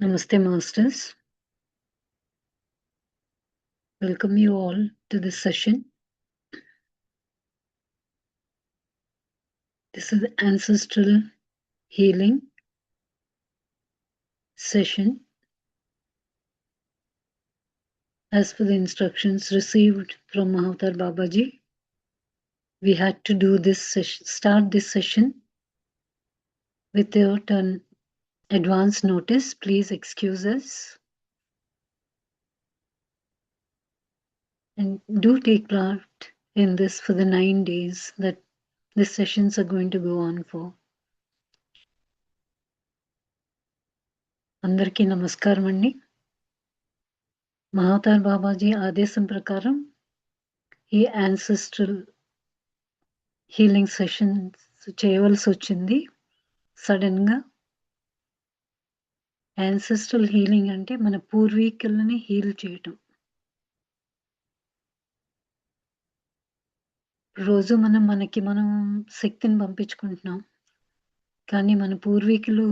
Namaste, Masters. Welcome you all to this session. This is Ancestral Healing session. As per the instructions received from Mahavatar Babaji, we had to do this session, start this session without an advance notice. Please excuse us. And do take part in this for the 9 days that these sessions are going to go on for. అందరికీ నమస్కారం అండి. మహావతార్ బాబాజీ ఆదేశం ప్రకారం ఈ ancestral healing sessions చేయవలసి వచ్చింది sudden గా. Ancestral healing అంటే మన పూర్వీకులని హీల్ చేయటం. రోజు మనకి మనం శక్తిని పంపించుకుంటున్నాం, కానీ మన పూర్వీకులు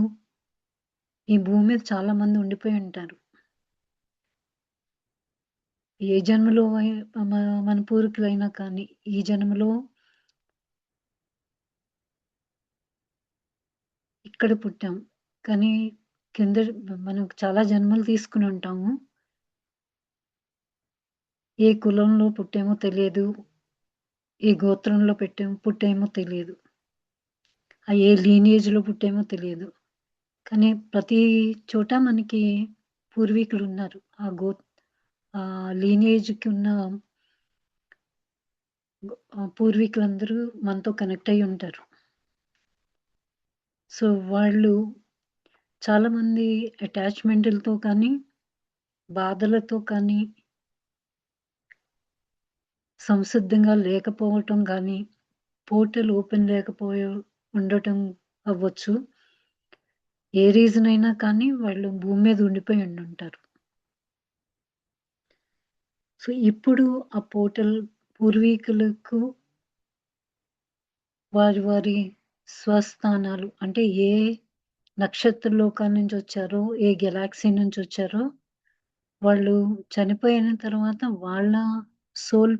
ఈ భూమి మీద చాలా మంది ఉండిపోయి ఉంటారు. ఏ జన్మలో మన పూర్వీకులైనా కానీ ఈ జన్మలో ఇక్కడ పుట్టాం, కానీ కింద మనం చాలా జన్మలు తీసుకుని ఉంటాము. ఏ కులంలో పుట్టామో తెలియదు, ఏ గోత్రంలో పుట్టామో తెలియదు, ఏ లీనియేజ్ లో పుట్టామో తెలియదు, కానీ ప్రతి చోట మనకి పూర్వీకులు ఉన్నారు. ఆ లీనియేజ్ కి ఉన్న పూర్వీకులందరూ మనతో కనెక్ట్ అయి ఉంటారు. సో వాళ్ళు చాలా మంది అటాచ్మెంట్లతో కానీ బాధలతో కానీ సంసిద్ధంగా లేకపోవటం కానీ పోర్టల్ ఓపెన్ ఉండటం అవ్వచ్చు. ఏ రీజన్ అయినా కానీ వాళ్ళు భూమి మీద ఉండిపోయి ఉంటారు. సో ఇప్పుడు ఆ పోర్టల్ పూర్వీకులకు వారి స్వస్థానాలు అంటే ఏ నక్షత్ర లోకాల నుంచి వచ్చారో, ఏ గెలాక్సీ నుంచి వచ్చారో, వాళ్ళు చనిపోయిన తర్వాత వాళ్ళ సోల్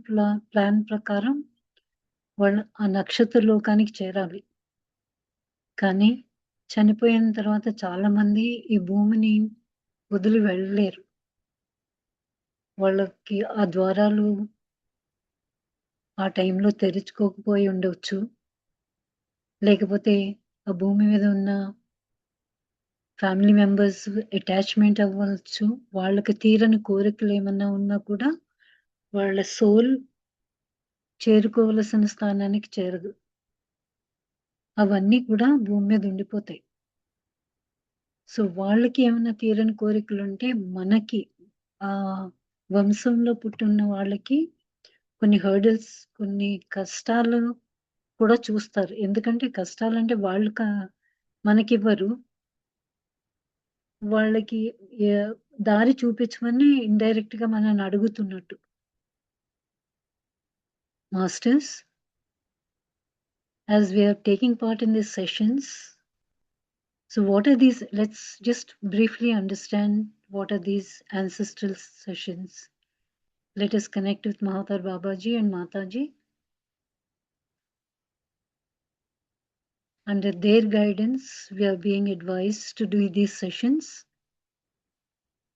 ప్లాన్ ప్రకారం వాళ్ళు ఆ నక్షత్ర లోకానికి చేరాలి. కానీ చనిపోయిన తర్వాత చాలా మంది ఈ భూమిని వదిలి వెళ్ళలేరు. వాళ్ళకి ఆ ద్వారాలు ఆ టైంలో తెరుచుకోకపోయి ఉండవచ్చు, లేకపోతే ఆ భూమి మీద ఉన్న ఫ్యామిలీ మెంబర్స్ అటాచ్మెంట్ అవ్వచ్చు. వాళ్ళకి తీరని కోరికలు ఏమన్నా ఉన్నా కూడా వాళ్ళ సోల్ చేరుకోవలసిన స్థానానికి చేరదు. అవన్నీ కూడా భూమి మీద ఉండిపోతాయి. సో వాళ్ళకి ఏమైనా తీరని కోరికలు ఉంటే మనకి ఆ వంశంలో పుట్టున్న వాళ్ళకి కొన్ని హర్డల్స్, కొన్ని కష్టాలు కూడా చూస్తారు. ఎందుకంటే కష్టాలంటే వాళ్ళు మనకివ్వరు, వాళ్ళకి దారి చూపించమని ఇండైరెక్ట్ గా మనల్ని అడుగుతున్నట్టు. Masters, as we are taking part in these sessions, so what are these? Let's just briefly understand what are these ancestral sessions. Let us connect with Mahavatar Babaji and Mataji. Under their guidance, we are being advised to do these sessions.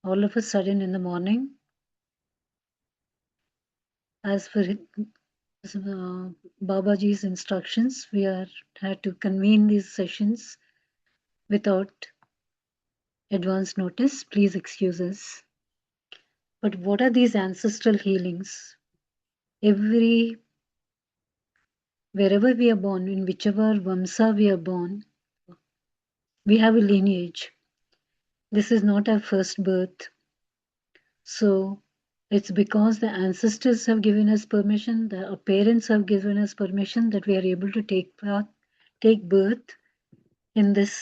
All of a sudden in the morning, as for Babaji's instructions, we had to convene these sessions without advance notice. Please excuse us. But what are these ancestral healings? Wherever we are born, in whichever Vamsa we are born, we have a lineage. This is not our first birth. So it's because the ancestors have given us permission, our parents have given us permission that we are able to take birth in this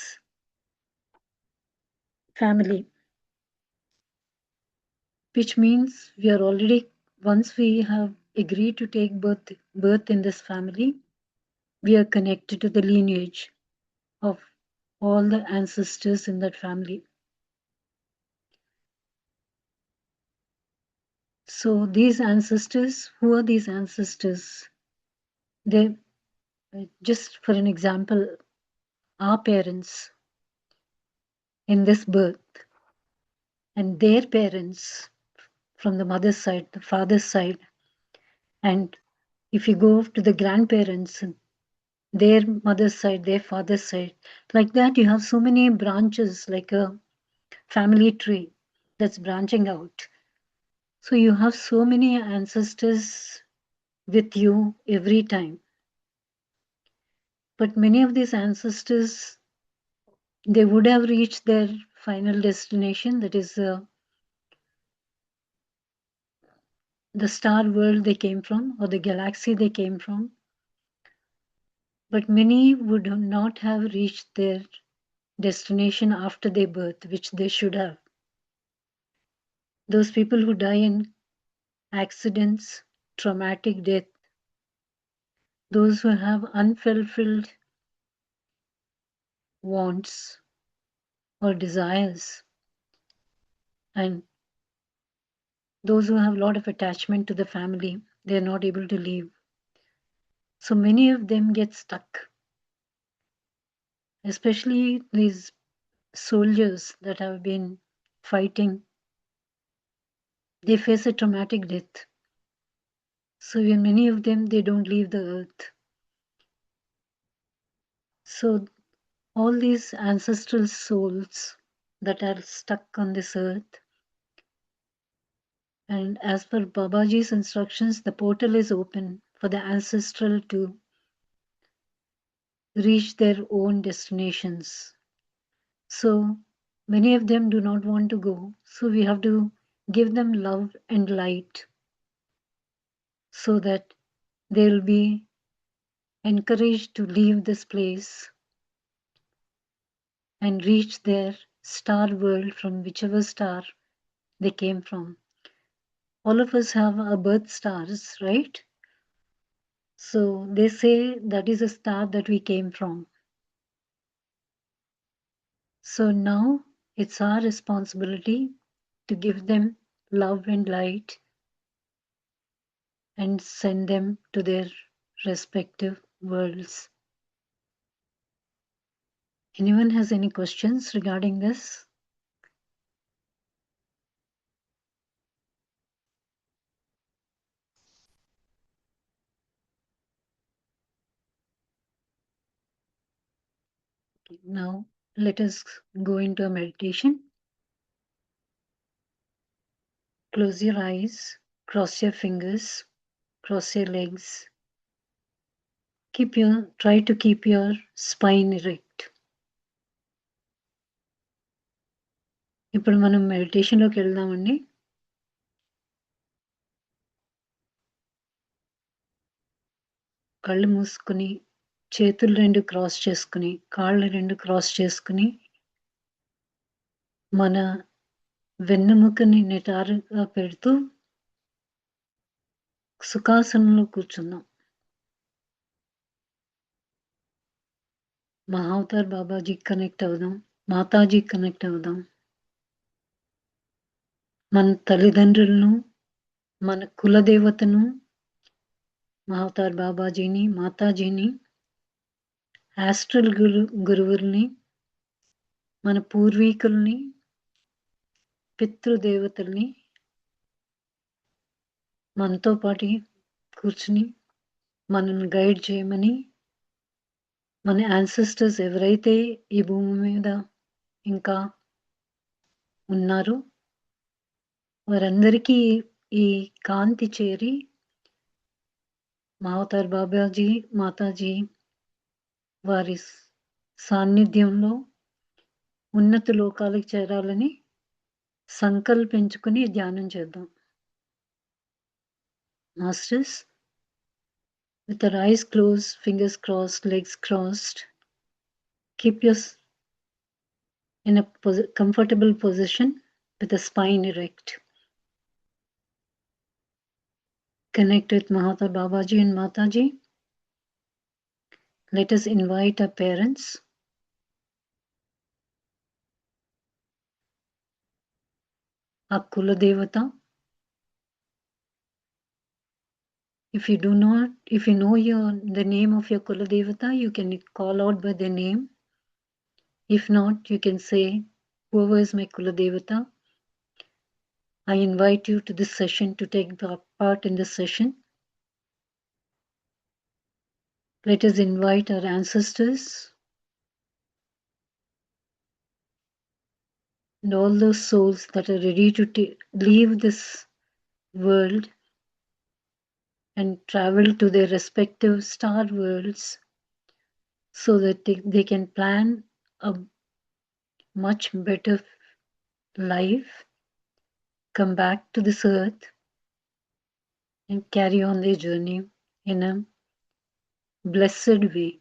family. Which means we are already, once we have agreed to take birth in this family, we are connected to the lineage of all the ancestors in that family. So these ancestors, who are these ancestors? They, just for an example, our parents in this birth and their parents from the mother's side, the father's side. And if you go to the grandparents, their mother's side, their father's side, like that, you have so many branches, like a family tree that's branching out. So you have so many ancestors with you every time. But many of these ancestors, they would have reached their final destination, that is the star world they came from or the galaxy they came from. But many would not have reached their destination after their birth, which they should have. Those people who die in accidents, traumatic death, those who have unfulfilled wants or desires, and those who have a lot of attachment to the family, they're not able to leave. So many of them get stuck, especially these soldiers that have been fighting. They face a traumatic death. So in many of them, they don't leave the earth. So all these ancestral souls that are stuck on this earth, and as per Babaji's instructions, the portal is open for the ancestral to reach their own destinations. So many of them do not want to go. So we have to give them love and light so that they'll be encouraged to leave this place and reach their star world from whichever star they came from. All of us have our birth stars, right? So they say that is a star that we came from. So now it's our responsibility to give them love and light and send them to their respective worlds. Anyone has any questions regarding this? Okay, now let us go into a meditation. Close your eyes, cross your fingers, cross your legs. Try to keep your spine erect. ఇప్పుడు మనం మెడిటేషన్లోకి వెళ్దామండి. కళ్ళు మూసుకుని చేతులు రెండు cross చేసుకుని కాళ్ళు రెండు క్రాస్ చేసుకుని మన వెన్నెముకని నిటారుగా పెడుతూ సుఖాసనంలో కూర్చుందాం. మహావతార్ బాబాజీ కనెక్ట్ అవుదాం, మాతాజీ కనెక్ట్ అవుదాం. మన తల్లిదండ్రులను, మన కులదేవతను, మహావతార్ బాబాజీని, మాతాజీని, ఆస్ట్రల్ గురువుల్ని, మన పూర్వీకుల్ని, పితృదేవతల్ని మనతో పాటు కూర్చుని మనల్ని గైడ్ చేయమని, మన యాన్సెస్టర్స్ ఎవరైతే ఈ భూమి మీద ఇంకా ఉన్నారో వారందరికీ ఈ కాంతి చేరి మహావతార్ బాబాజీ, మాతాజీ వారి సాన్నిధ్యంలో ఉన్నత లోకాలకు చేరాలని సంకల్పించుకుని ధ్యానం చేద్దాం. Masters, with our eyes closed, fingers crossed, legs crossed, keep yourself in a comfortable position with the spine erect. Connect with Mahatma Babaji and Mataji. Let us invite our parents, our Kula Devata, If you know the name of your Kula Devata, you can call out by their name. If not, you can say, whoever is my Kula Devata, I invite you to this session to take part in this session. Let us invite our ancestors and all those souls that are ready to leave this world and travel to their respective star worlds so that they can plan a much better life, come back to this earth and carry on their journey in a blessed way.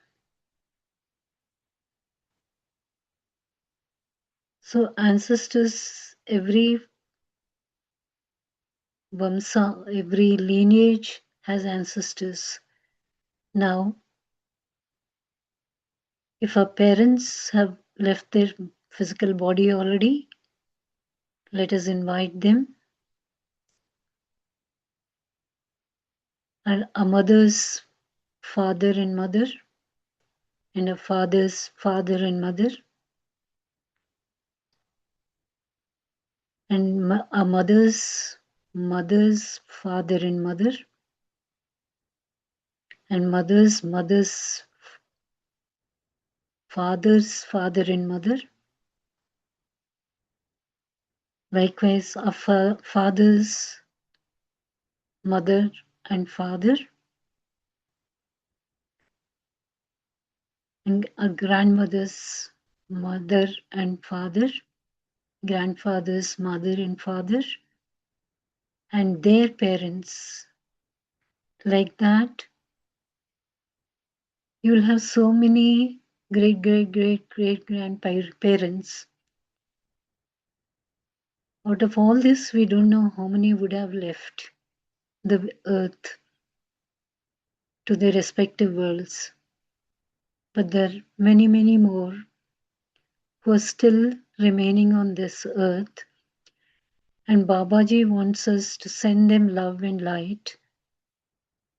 So ancestors, every Vamsa, every lineage has ancestors. Now, if our parents have left their physical body already, let us invite them. And our mother's father and mother, and our father's father and mother, and our mother's father and mother, and mother's father's father and mother. Likewise, our father's mother and father, and our grandmother's mother and father, grandfather's mother and father, and their parents. Like that, you will have so many great grandparents. Out of all this, we don't know how many would have left the earth to their respective worlds. But there are many more who are still remaining on this earth. And Babaji wants us to send them love and light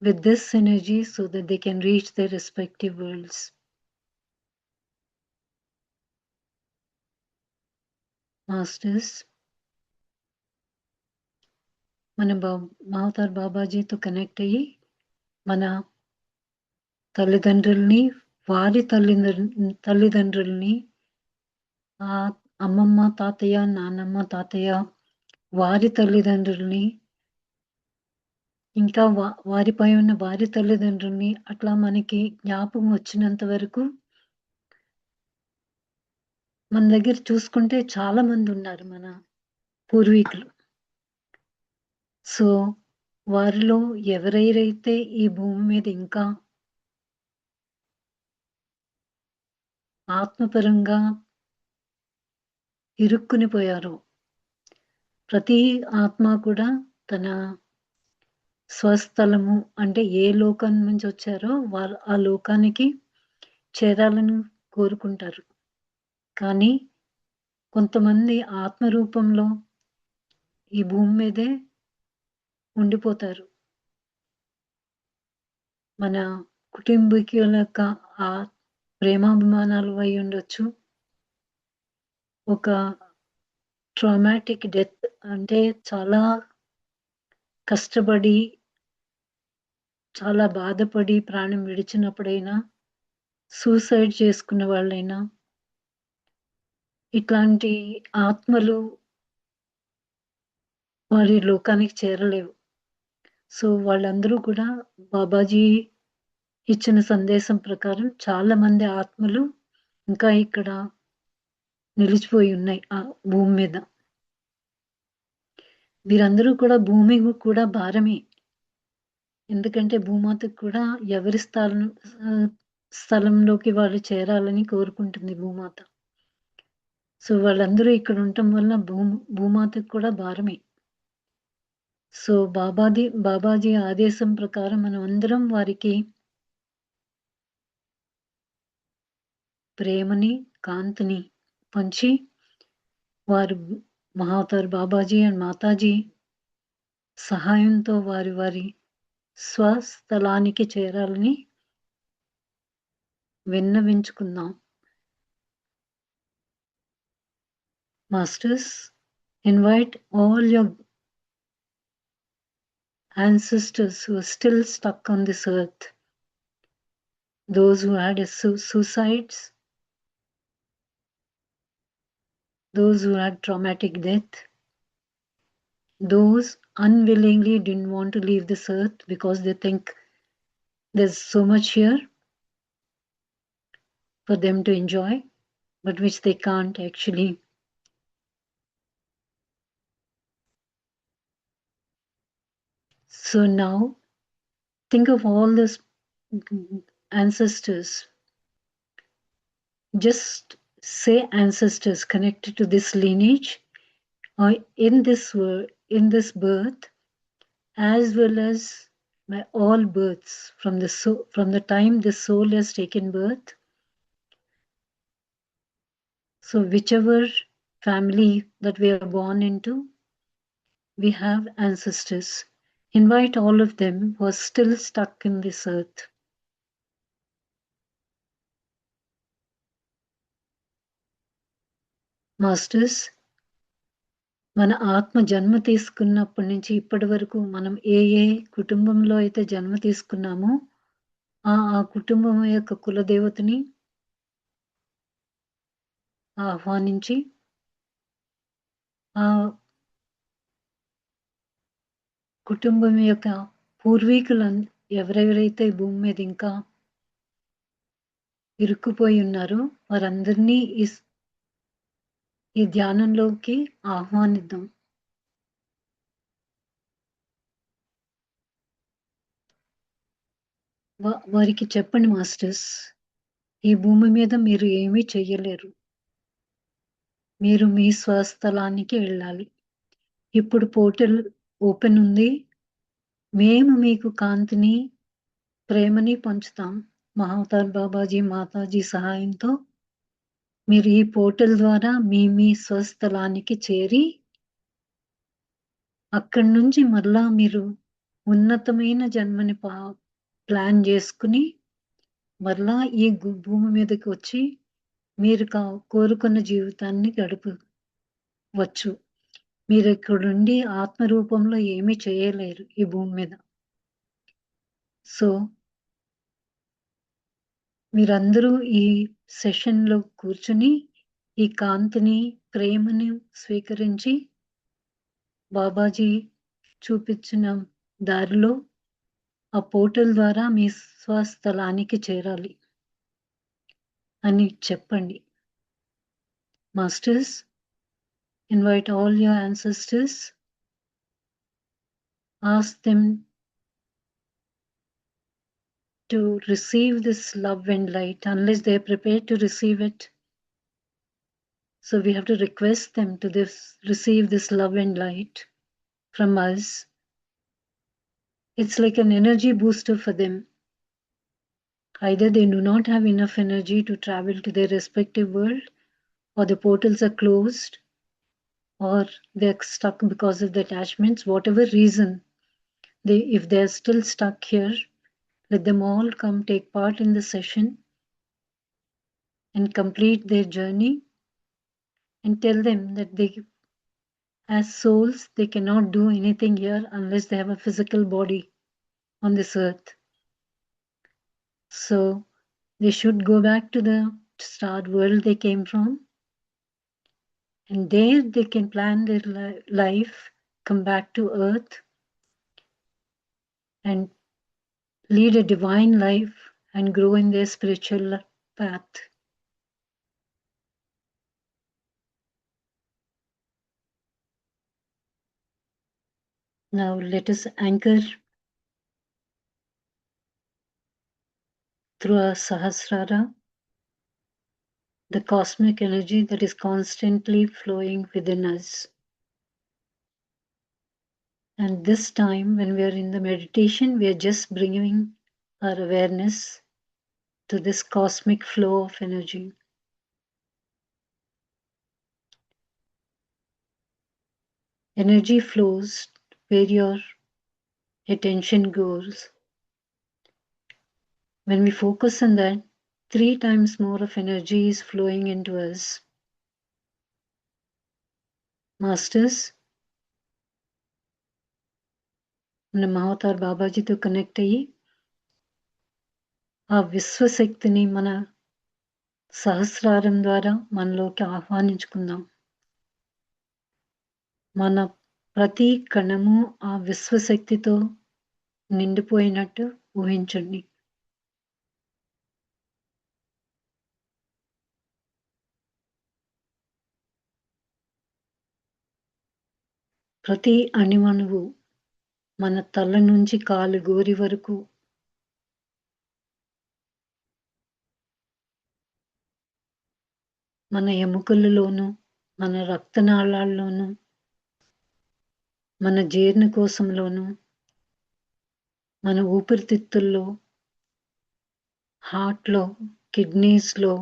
with this energy so that they can reach their respective worlds. Masters, మన మహతార్ బాబాజీతో connect అయ్యి మన తల్లిదండ్రుల్ని, వారి తల్లిదండ్రుల్ని, అమ్మమ్మ తాతయ్య, నాన్నమ్మ తాతయ్య, వారి తల్లిదండ్రుల్ని, ఇంకా వారిపై ఉన్న వారి తల్లిదండ్రుల్ని, అట్లా మనకి జ్ఞాపకం వచ్చినంత వరకు మన దగ్గర చూసుకుంటే చాలా మంది ఉన్నారు మన పూర్వీకులు. సో వారిలో ఎవరైతే ఈ భూమి మీద ఇంకా ఆత్మపరంగా ఇరుక్కుని పోయారో, ప్రతి ఆత్మ కూడా తన స్వస్థలము అంటే ఏ లోకం నుంచి వచ్చారో వాళ్ళు ఆ లోకానికి చేరాలని కోరుకుంటారు. కానీ కొంతమంది ఆత్మరూపంలో ఈ భూమి మీదే ఉండిపోతారు. మన కుటుంబీకుల యొక్క ఆ ప్రేమాభిమానాలు అయి ఉండొచ్చు, ఒక ట్రామాటిక్ డెత్ అంటే చాలా కష్టపడి, చాలా బాధపడి ప్రాణం విడిచినప్పుడైనా, సూసైడ్ చేసుకున్న వాళ్ళైనా, ఇట్లాంటి ఆత్మలు వారి లోకానికి చేరలేవు. సో వాళ్ళందరూ కూడా బాబాజీ ఇచ్చిన సందేశం ప్రకారం చాలా మంది ఆత్మలు ఇంకా ఇక్కడ నిలిచిపోయి ఉన్నాయి ఆ భూమి మీద. వీరందరూ కూడా భూమి కూడా భారమే. ఎందుకంటే భూమాతకు కూడా ఎవరి స్థలంలోకి వాళ్ళు చేరాలని కోరుకుంటుంది భూమాత. సో వాళ్ళందరూ ఇక్కడ ఉండటం వల్ల భూమాతకు కూడా భారమే. సో బాబాజీ ఆదేశం ప్రకారం మనం అందరం వారికి ప్రేమని, కాంతిని పంచి, వారు మహావతార్ బాబాజీ అండ్ మాతాజీ సహాయంతో వారి స్వస్థలానికి చేరాలని విన్నవించుకుందాం. Masters, invite all your ancestors who are still stuck on this earth, those who had suicides, those who had traumatic death, those unwillingly didn't want to leave this earth because they think there's so much here for them to enjoy, but which they can't actually. So now, think of all those ancestors. Just say ancestors connected to this lineage or in this birth, as well as by all births from the time the soul has taken birth. So whichever family that we are born into, we have ancestors. Invite all of them who are still stuck in this earth. Masters, మన ఆత్మ జన్మ తీసుకున్నప్పటి నుంచి ఇప్పటి వరకు మనం ఏ కుటుంబంలో అయితే జన్మ తీసుకున్నామో ఆ కుటుంబం యొక్క కులదేవతని ఆహ్వానించి ఆ కుటుంబం యొక్క పూర్వీకులు ఎవరెవరైతే భూమి మీద ఇంకా ఇరుక్కుపోయి ఉన్నారో వారందరినీ ఈ ధ్యానంలోకి ఆహ్వానిద్దాం. వారికి చెప్పండి మాస్టర్స్, ఈ భూమి మీద మీరు ఏమీ చెయ్యలేరు, మీరు మీ స్వస్థలానికి వెళ్ళాలి. ఇప్పుడు పోర్టల్ ఓపెన్ ఉంది, మేము మీకు కాంతిని ప్రేమని పంచుతాం. మహావతార్ బాబాజీ మాతాజీ సహాయంతో మీరు ఈ పోర్టల్ ద్వారా మీ స్వస్థలానికి చేరి అక్కడి నుంచి మరలా మీరు ఉన్నతమైన జన్మని ప్లాన్ చేసుకుని మరలా ఈ భూమి మీదకి వచ్చి మీరు కోరుకున్న జీవితాన్ని గడపవచ్చు. మీరు ఇక్కడుండి ఆత్మరూపంలో ఏమీ చేయలేరు ఈ భూమి మీద. సో మీరందరూ ఈ సెషన్లో కూర్చుని ఈ కాంతిని ప్రేమని స్వీకరించి బాబాజీ చూపించిన దారిలో ఆ పోర్టల్ ద్వారా మీ స్వస్థలానికి చేరాలి అని చెప్పండి. Masters, invite all your ancestors, ask them to receive this love and light unless they are prepared to receive it. So we have to request them to receive this love and light from us. It's like an energy booster for them. Either they do not have enough energy to travel to their respective world, or the portals are closed, or they're stuck because of the attachments. Whatever reason, if they're still stuck here, let them all come take part in the session and complete their journey, and tell them that they, as souls, they cannot do anything here unless they have a physical body on this earth. So they should go back to the star world they came from, and there they can plan their life, come back to earth and lead a divine life and grow in their spiritual path. Now let us anchor through our Sahasrara, the cosmic energy that is constantly flowing within us. And this time when we are in the meditation, we are just bringing our awareness to this cosmic flow of energy. Energy flows where your attention goes. When we focus on that, 3 times more of energy is flowing into us. Masters, మన మహతార్ బాబాజీతో connect అయ్యి ఆ విశ్వశక్తిని మన సహస్రారం ద్వారా మనలోకి ఆహ్వానించుకుందాం. మన ప్రతి కణము ఆ విశ్వశక్తితో నిండిపోయినట్టు ఊహించండి. ప్రతి అణువణువు మన తల నుంచి కాలు గోరి వరకు మన ఎముకలలోనూ మన రక్తనాళాల్లోనూ మన జీర్ణకోశంలోనూ మన ఊపిరితిత్తుల్లో హార్ట్లో కిడ్నీస్లో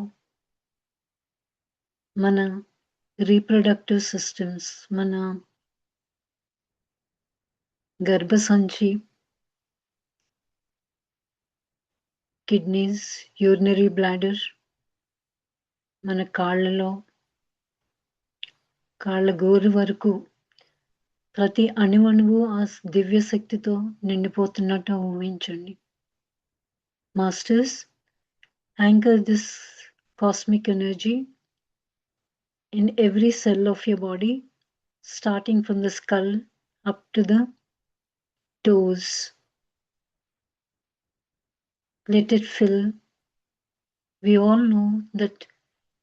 మన రీప్రొడక్టివ్ సిస్టమ్స్ మన గర్భసంచి కిడ్నీస్ యూరినరీ బ్లాడర్ మన కాళ్ళలో కాళ్ళ గోరు వరకు ప్రతి అణువణువు ఆ దివ్య శక్తితో నిండిపోతున్నట్టు ఊహించండి. Masters, anchor this cosmic energy in every cell of your body, starting from the skull up to the toes. Let it fill. We all know that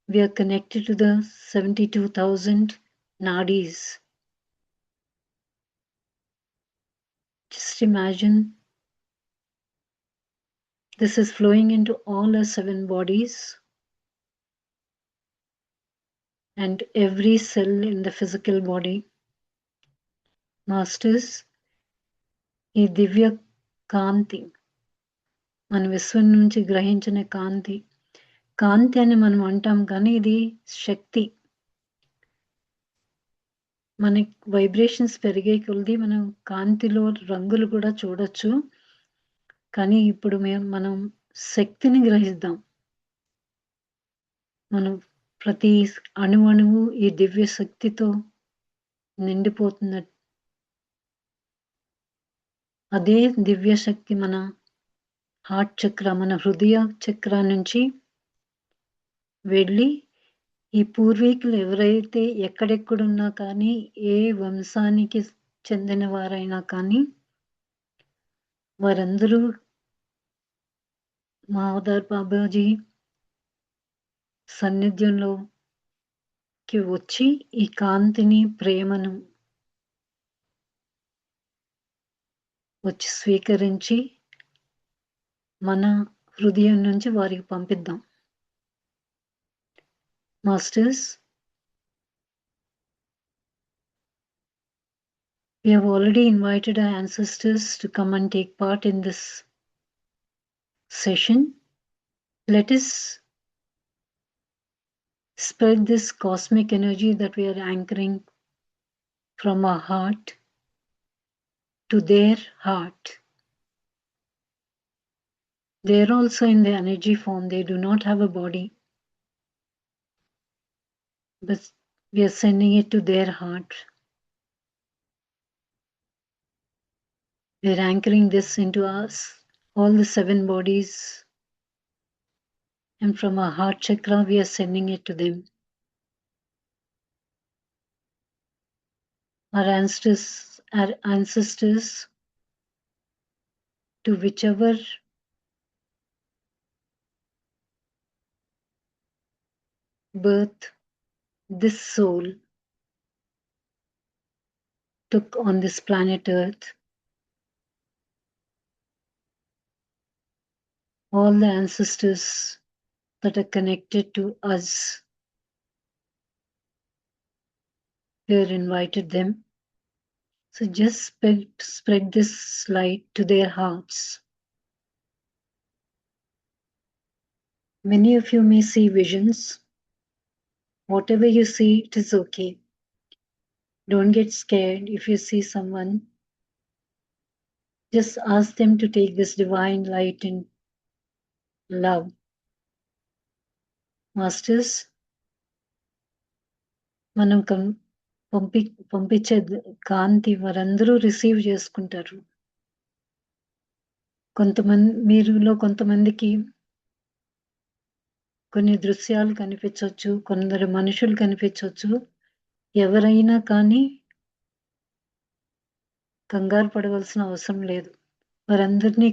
we are connected to the 72,000 nadis. Just imagine this is flowing into all our 7 bodies and every cell in the physical body. Masters, ఈ దివ్య కాంతి మన విశ్వం నుంచి గ్రహించిన కాంతి కాంతి అని మనం అంటాం, కానీ ఇది శక్తి. మన వైబ్రేషన్స్ పెరిగే కొలది మనం కాంతిలో రంగులు కూడా చూడొచ్చు. కానీ ఇప్పుడు మనం శక్తిని గ్రహిద్దాం. మనం ప్రతి అణువణువు ఈ దివ్య శక్తితో నిండిపోతున్న అదే దివ్య శక్తి మన హార్ట్ చక్ర మన హృదయ చక్ర నుంచి వెళ్ళి ఈ పూర్వీకులు ఎవరైతే ఎక్కడెక్కడున్నా కానీ ఏ వంశానికి చెందిన వారైనా కానీ వారందరూ మహతార్ బాబాజీ సన్నిధ్యంలోకి వచ్చి ఈ కాంతిని ప్రేమను వచ్చి స్వీకరించి మన హృదయం నుంచి వారికి పంపిద్దాం. Masters, we have already invited our ancestors to come and take part in this session. Let us spread this cosmic energy that we are anchoring from our heart to their heart. They are also in the energy form. They do not have a body, but we are sending it to their heart. We are anchoring this into us, all the 7 bodies, and from our heart chakra we are sending it to them. Our ancestors, to whichever birth this soul took on this planet Earth, all the ancestors that are connected to us, we have invited them. So just spread this light to their hearts. Many of you may see visions. Whatever you see, it is okay. Don't get scared if you see someone Just ask them to take this divine light and love. Masters, మనం పంపించే కాంతి వారందరూ receive చేసుకుంటారు. మీరులో కొంతమందికి కొన్ని దృశ్యాలు కనిపించవచ్చు, కొందరు మనుషులు కనిపించవచ్చు. ఎవరైనా కానీ కంగారు పడవలసిన అవసరం లేదు. వారందరినీ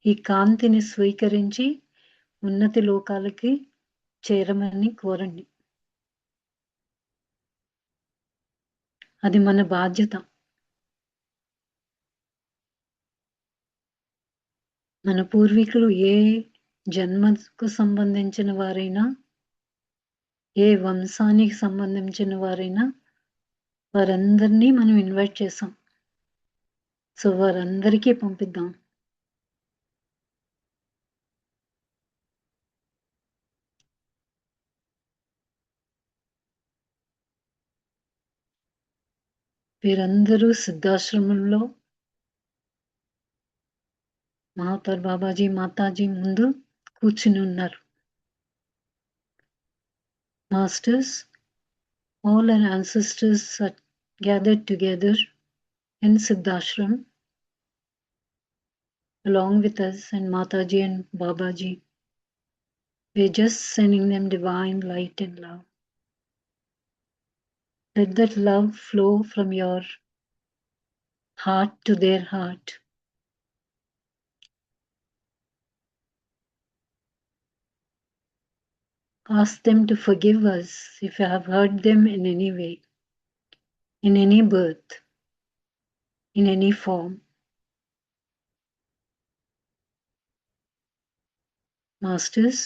ఈ కాంతిని స్వీకరించి ఉన్నతి లోకాలకి చేరమని కోరండి. అది మన బాధ్యత. మన పూర్వీకులు ఏ జన్మకు సంబంధించిన వారైనా, ఏ వంశానికి సంబంధించిన వారైనా వారందరినీ మనం ఇన్వైట్ చేసాం. సో వారందరికీ పంపిద్దాం. వీరందరూ సిద్ధాశ్రమంలో మహావతార్ బాబాజీ మాతాజీ ముందు కూర్చుని ఉన్నారు. Masters, all our ancestors are gathered together in Siddhashram along with us and Mataji and Babaji. We're just sending them divine light and love. Let that love flow from your heart to their heart. Ask them to forgive us if you have hurt them in any way, in any birth, in any form. Masters,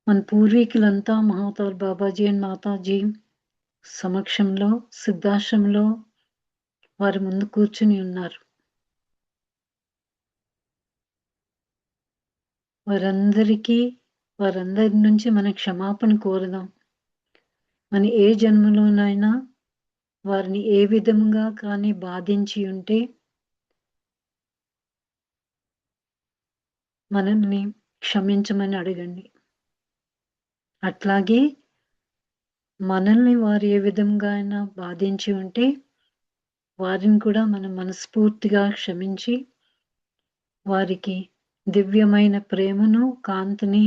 మన పూర్వీకులంతా Mahavatar Babaji and Mataji సమక్షంలో సిద్ధాశ్రమంలో వారి ముందు కూర్చుని ఉన్నారు. వారందరి నుంచి మన క్షమాపణ కోరదాం. మన ఏ జన్మలోనైనా వారిని ఏ విధంగా కానీ బాధించి ఉంటే మనల్ని క్షమించమని అడగండి. అట్లాగే మనల్ని వారు ఏ విధంగా అయినా బాధించి ఉంటే వారిని కూడా మనం మనస్ఫూర్తిగా క్షమించి వారికి దివ్యమైన ప్రేమను కాంతిని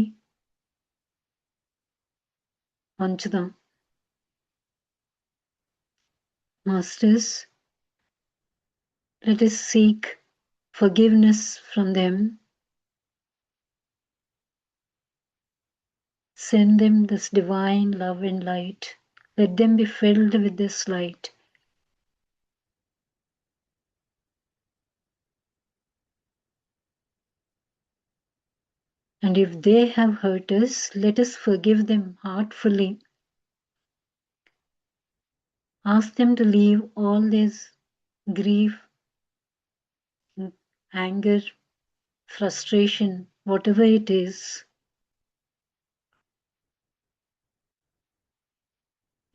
పంచుదాం. Masters, let us seek forgiveness from them. Send them this divine love and light. Let them be filled with this light. And if they have hurt us, let us forgive them heartfully. Ask them to leave all this grief, anger, frustration, whatever it is,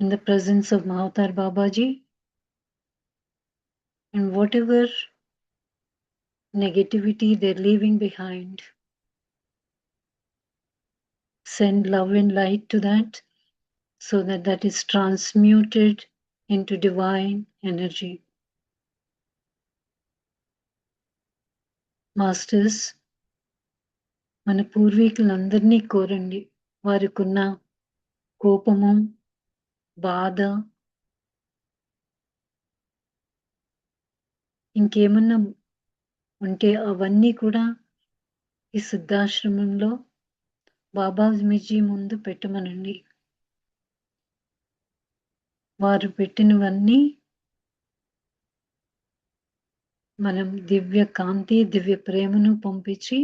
in the presence of Mahavatar Babaji, and whatever negativity they're leaving behind. Send love and light to that so that that is transmuted into divine energy. Masters, మన పూర్వీకులందరినీ కోరండి. వారికున్న కోపము, బాధ, ఇంకేమన్నా ఉంటే అవన్నీ కూడా ఈ సిద్ధాశ్రమంలో బాబాజీ ముందు పెట్టమనండి. వారు పెట్టినవన్నీ మనం దివ్య కాంతి, దివ్య ప్రేమను పంపించి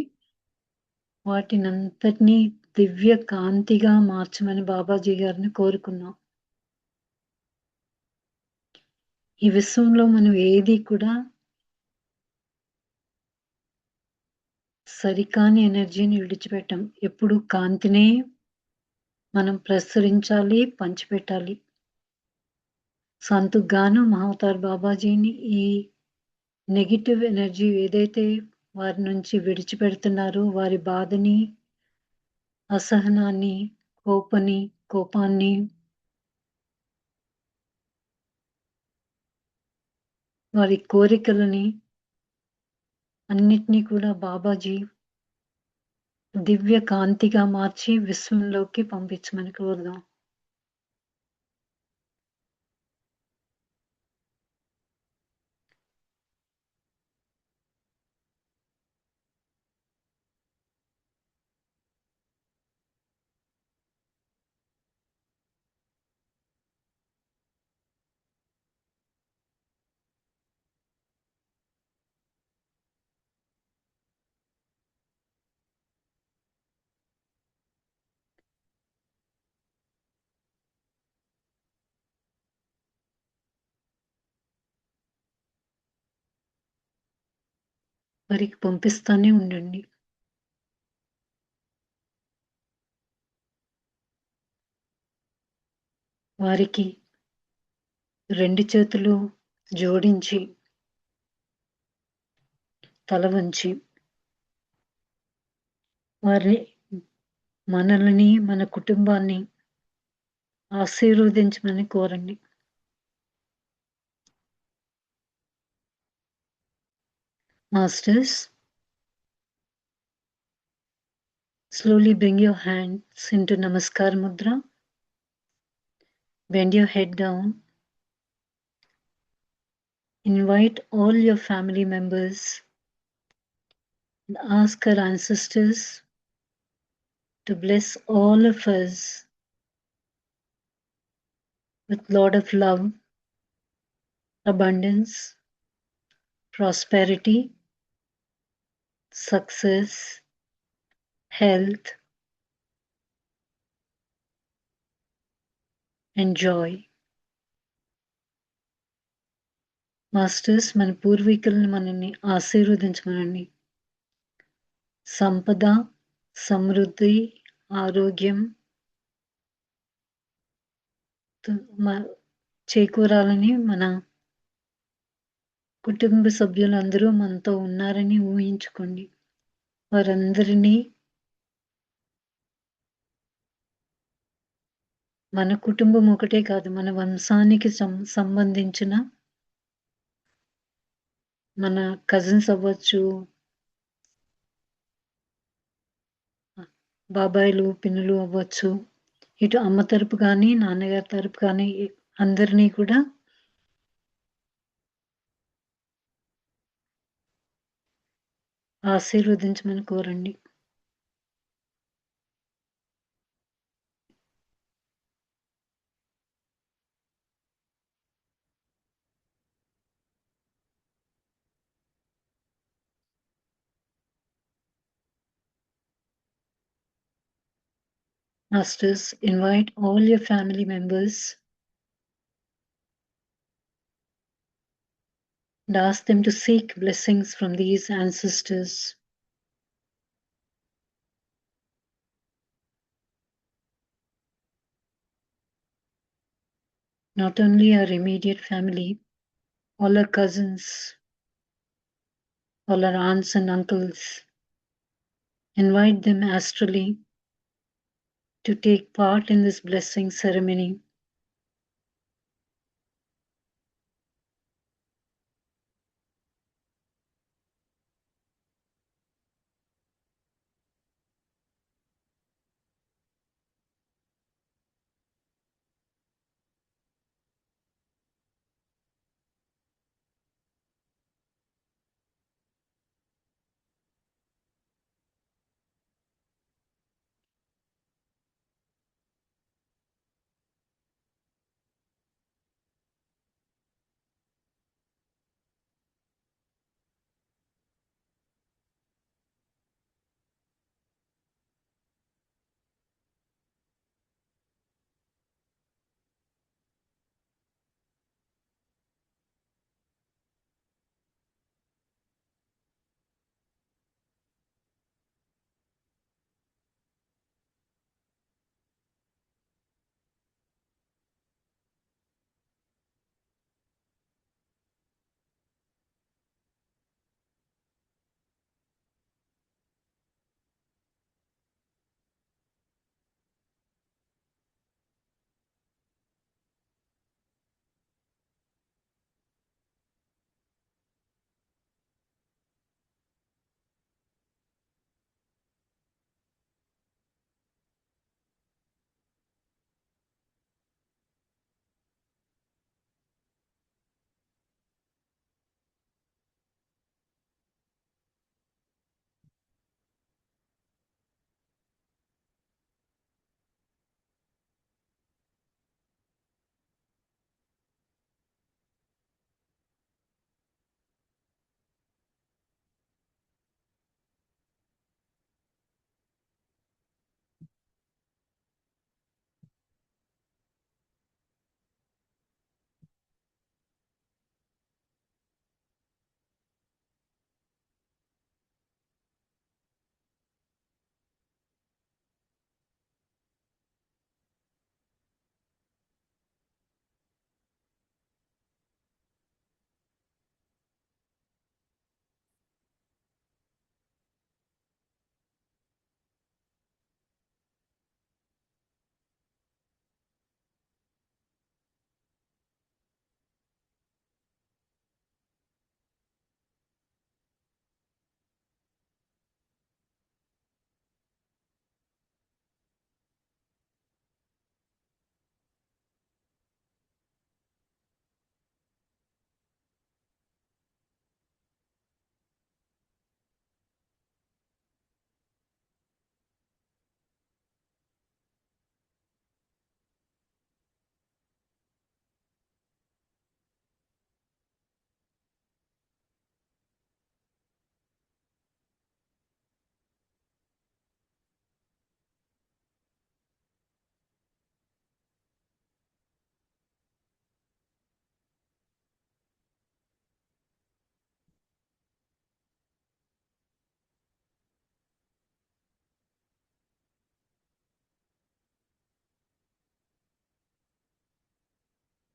వాటినంతటినీ దివ్య కాంతిగా మార్చమని బాబాజీ గారిని కోరుకున్నాం. ఈ విశ్వంలో మనం ఏది కూడా సరికాని ఎనర్జీని విడిచిపెట్టాం. ఎప్పుడు కాంతినే మనం ప్రసరించాలి, పంచిపెట్టాలి. సంతుగాను మహావతార్ బాబాజీని ఈ నెగెటివ్ ఎనర్జీ ఏదైతే వారి నుంచి విడిచిపెడుతున్నారో వారి బాధని, అసహనాన్ని, కోపాన్ని వారి కోరికలని అన్నిటినీ కూడా బాబాజీ దివ్య కాంతిగా మార్చి విశ్వంలోకి పంపించమని కోరుదాం. వారికి పంపిస్తానే ఉండండి. వారికి 2 చేతులు జోడించి, తల వంచి వారి మనల్ని, మన కుటుంబాన్ని ఆశీర్వదించమని కోరండి. Masters, slowly bring your hands into Namaskar Mudra. Bend your head down. Invite all your family members and ask our ancestors to bless all of us with lot of love, abundance, prosperity, success, health, and joy. Masters, మన పూర్వీకులను మనల్ని ఆశీర్వదించమనండి. సంపద, సమృద్ధి, ఆరోగ్యం చేకూరాలని మన కుటుంబ సభ్యులందరూ మనతో ఉన్నారని ఊహించుకోండి. వారందరినీ మన కుటుంబం ఒకటే కాదు, మన వంశానికి సంబంధించిన మన కజిన్స్ అవ్వచ్చు, బాబాయిలు, పిన్నులు అవ్వచ్చు, ఇటు అమ్మ తరపు కానీ నాన్నగారి తరపు కానీ అందరినీ కూడా ఆశీర్వదించమని కోరండి. Masters, invite all your family members and ask them to seek blessings from these ancestors. Not only our immediate family, all our cousins, all our aunts and uncles, invite them astrally to take part in this blessing ceremony.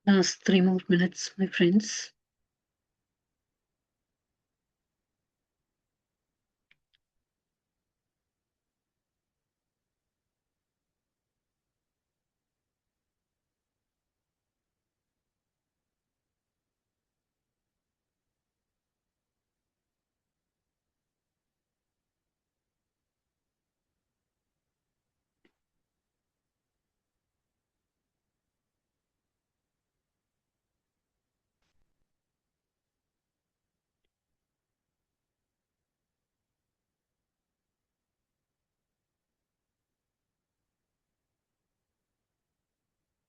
Last 3 more minutes, my friends.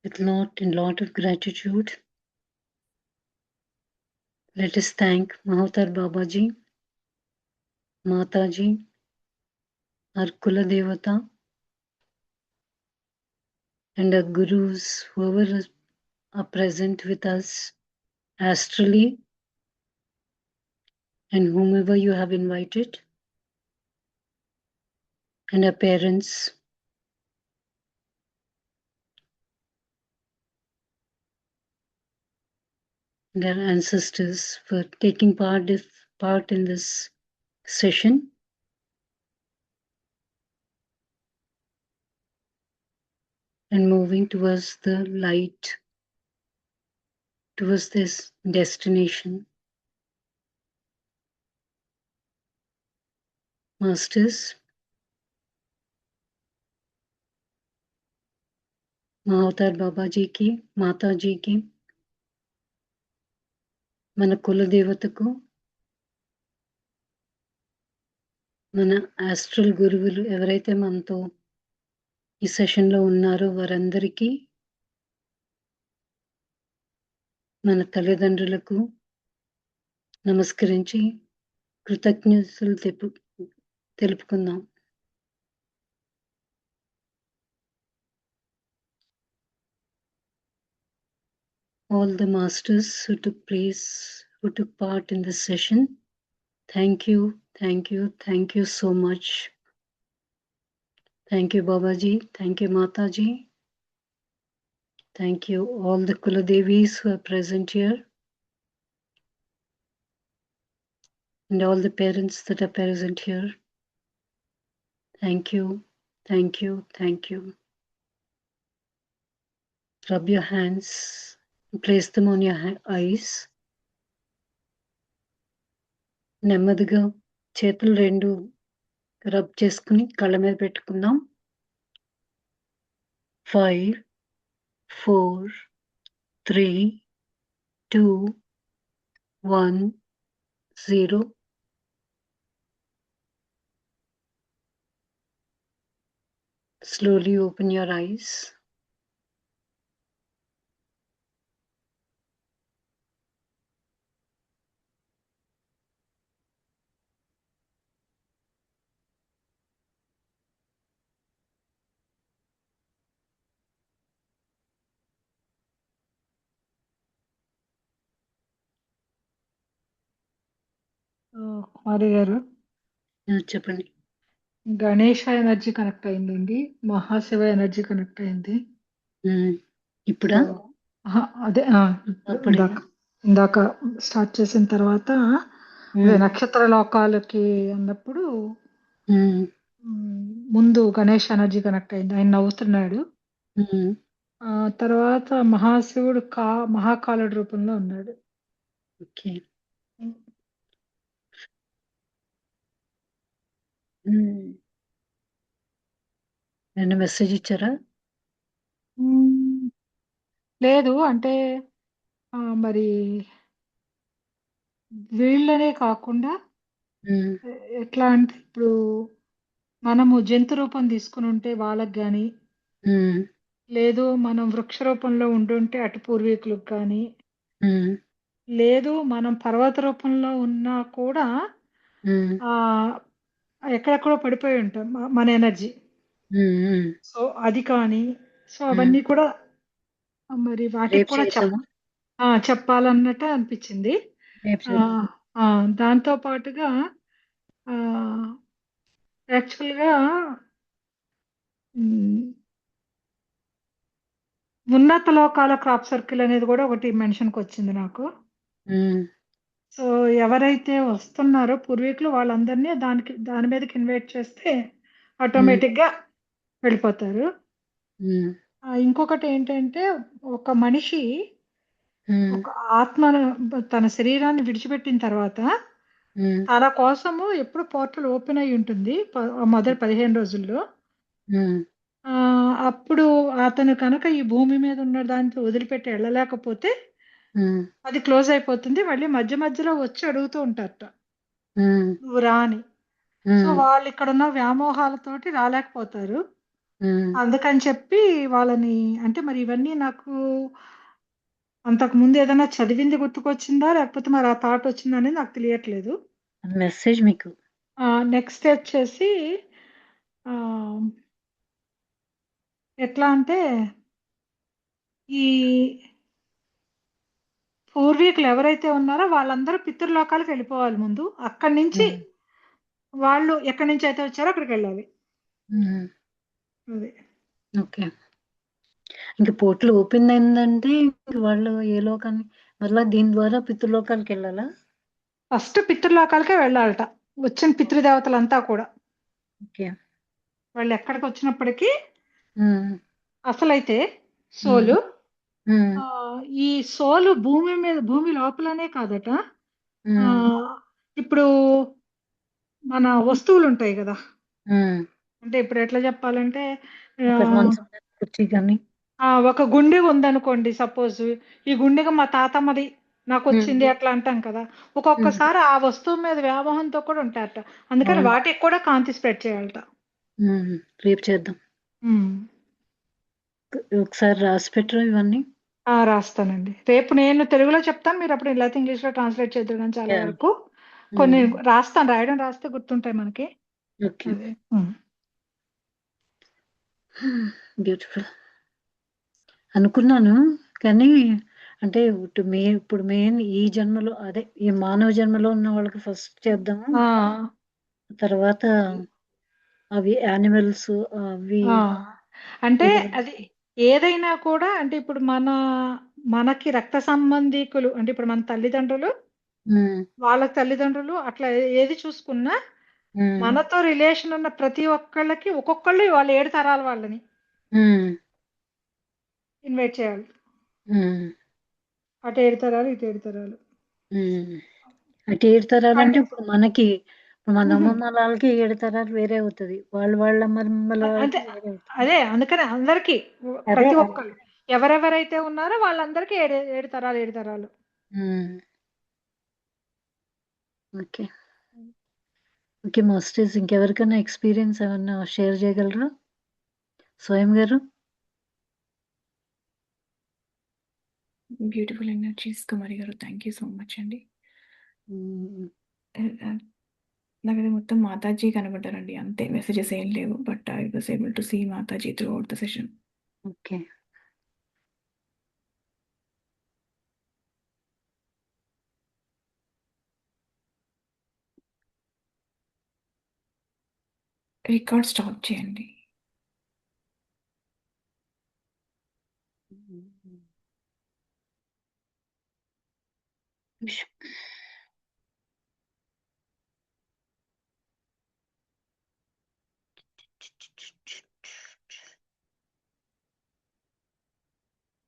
With lot of gratitude, let us thank Mahotar Babaji, Mataji, our Kula Devata, and our gurus, whoever are present with us astrally, and whomever you have invited, and our parents, their ancestors, for taking part in this session. And moving towards the light, towards this destination. Masters, Mahotar Babaji ki, Mataji ki, మన కుల దేవతకు, మన astral గురువులు ఎవరైతే మనతో ఈ సెషన్లో ఉన్నారో వారందరికీ, మన తల్లిదండ్రులకు నమస్కరించి కృతజ్ఞతలు తెలుపుకుందాం. All the masters who took part in this session, thank you so much. Thank you, Babaji. Thank you, Mataji. Thank you, all the Kuladevis who are present here, and all the parents that are present here. Thank you. Rub your hands, place them on your eyes. నెమ్మదిగా చేతులు రెండు rub చేసుకుని కళ్ళ మీద పెట్టుకుందాం. 5, 4, 3, 2, 1, 0. Slowly open your eyes. మారి గారు చెప్పండి. గణేష ఎనర్జీ కనెక్ట్ అయిందండి, మహాశివ ఎనర్జీ కనెక్ట్ అయింది. ఇప్పుడా? అదే ఇందాక స్టార్ట్ చేసిన తర్వాత నక్షత్ర లోకాలకి అన్నప్పుడు ముందు గణేష్ ఎనర్జీ కనెక్ట్ అయింది. ఆయన నవ్వుతున్నాడు. తర్వాత మహాశివుడు మహాకాలుడి రూపంలో ఉన్నాడు. ఓకే. ఏమైనా మెసేజ్ ఇచ్చారా? లేదు, అంటే మరి వీళ్ళనే కాకుండా ఎట్లా అంటే ఇప్పుడు మనము జంతు రూపం తీసుకుని ఉంటే వాళ్ళకి గాని, లేదు మనం వృక్ష రూపంలో ఉండుంటే అటు పూర్వీకులకు కానీ, లేదు మనం పర్వత రూపంలో ఉన్నా కూడా ఎక్కడెక్కడో పడిపోయి ఉంటాం మన ఎనర్జీ. సో అది కానీ, సో అవన్నీ కూడా మరి వాటికి కూడా చెప్పాలన్నట్టు అనిపించింది. దాంతో పాటుగా యాక్చువల్గా ఉన్నత లోకాల క్రాప్ సర్కిల్ అనేది కూడా ఒకటి మెన్షన్కి వచ్చింది నాకు. సో ఎవరైతే వస్తున్నారో పూర్వీకులు వాళ్ళందరినీ దాని మీదకి ఇన్వైట్ చేస్తే ఆటోమేటిక్ గా వెళ్ళిపోతారు. ఇంకొకటి ఏంటంటే ఒక మనిషి ఒక ఆత్మను తన శరీరాన్ని విడిచిపెట్టిన తర్వాత తన కోసము ఎప్పుడు పోర్టల్ ఓపెన్ అయి ఉంటుంది మొదటి 15 రోజుల్లో. అప్పుడు అతను కనుక ఈ భూమి మీద ఉన్న దాంతో వదిలిపెట్టి వెళ్ళలేకపోతే అది క్లోజ్ అయిపోతుంది. మళ్ళీ మధ్య మధ్యలో వచ్చి అడుగుతూ ఉంటారట నువ్వు రాని. సో వాళ్ళు ఇక్కడ ఉన్న వ్యామోహాలతోటి రాలేకపోతారు. అందుకని చెప్పి వాళ్ళని అంటే మరి ఇవన్నీ నాకు అంతకు ముందు ఏదైనా చదివింది గుర్తుకొచ్చిందా లేకపోతే మరి ఆ థాట్ వచ్చిందా అనేది నాకు తెలియట్లేదు. మెసేజ్ మీకు నెక్స్ట్ వచ్చేసి ఎట్లా అంటే ఈ పూర్వీకులు ఎవరైతే ఉన్నారో వాళ్ళందరూ పితృలోకాలకు వెళ్ళిపోవాలి ముందు. అక్కడి నుంచి వాళ్ళు ఎక్కడి నుంచి అయితే వచ్చారో అక్కడికి వెళ్ళాలి. అదే ఓకే. ఇంక పోర్టల్ ఓపెన్ అయిందంటే వాళ్ళు ఏ లోకాన్ని మళ్ళా దీని ద్వారా పితృలోకాలకు వెళ్ళాలా? ఫస్ట్ పితృలోకాలకే వెళ్ళాలట వచ్చిన పితృదేవతలంతా కూడా. ఓకే. వాళ్ళు ఎక్కడికి వచ్చినప్పటికీ అసలైతే ఈ సోలు భూమి లోపలనే కాదట. ఇప్పుడు మన వస్తువులు ఉంటాయి కదా, అంటే ఇప్పుడు ఎట్లా చెప్పాలంటే ఒక గుండె ఉందనుకోండి సపోజ్, ఈ గుండెగా మా తాతమ్మది నాకు వచ్చింది అట్లా అంటాం కదా. ఒక్కొక్కసారి ఆ వస్తువు మీద వ్యామోహంతో కూడా ఉంటారట. అందుకని వాటికి కూడా కాంతి స్ప్రెడ్ చేయాలట. రేపు చేద్దాం. ఒకసారి రాసి పెట్టరు ఇవన్నీ? రాస్తానండి. రేపు నేను తెలుగులో చెప్తాను, మీరు అప్పుడు లేకపోతే ఇంగ్లీష్ లో ట్రాన్స్లేట్ చేద్దరు. కానీ చాలా వరకు కొన్ని రాస్తాను, రాస్తే గుర్తుంటాయి మనకి. బ్యూటిఫుల్ అనుకున్నాను కానీ అంటే ఇప్పుడు మెయిన్ ఈ జన్మలో అదే ఈ మానవ జన్మలో ఉన్న వాళ్ళకి ఫస్ట్ చేద్దాము, తర్వాత అవి యానిమల్స్ అవి. అంటే అది ఏదైనా కూడా అంటే ఇప్పుడు మనకి రక్త సంబంధికులు అంటే ఇప్పుడు మన తల్లిదండ్రులు వాళ్ళ తల్లిదండ్రులు అట్లా ఏది చూసుకున్నా మనతో రిలేషన్ ఉన్న ప్రతి ఒక్కళ్ళకి ఒక్కొక్కళ్ళు వాళ్ళు 7 తరాల వాళ్ళని ఇన్వైట్ చేయాలి. అటు 7 తరాలు ఇటు 7 తరాలు. అటు 7 తరాలు అంటే ఇప్పుడు మనకి మన అమ్మమ్మ వాళ్ళకి 7 తరాలు వేరే అవుతుంది, వాళ్ళ అమ్మమ్మల అంటే అదే అందుకని అందరికి ప్రతి ఒక్కళ్ళు ఎవరెవరైతే ఉన్నారో వాళ్ళందరికీ 7 తరాలు 7 తరాలు. ఓకే ఓకే మాస్టర్స్, ఇంకెవరికైనా ఎక్స్పీరియన్స్ ఏమన్నా షేర్ చేయగలరా? స్వయం గారు. బ్యూటిఫుల్ ఎనర్జీస్ కుమారి గారు, థ్యాంక్ యూ సో మచ్ అండి. నాకైతే మొత్తం మాతాజీ కనబడ్డారండి, అంతే, మెసేజెస్ ఏం లేవు. But I was able to see Mataji throughout the session. Okay record stop చేయండి.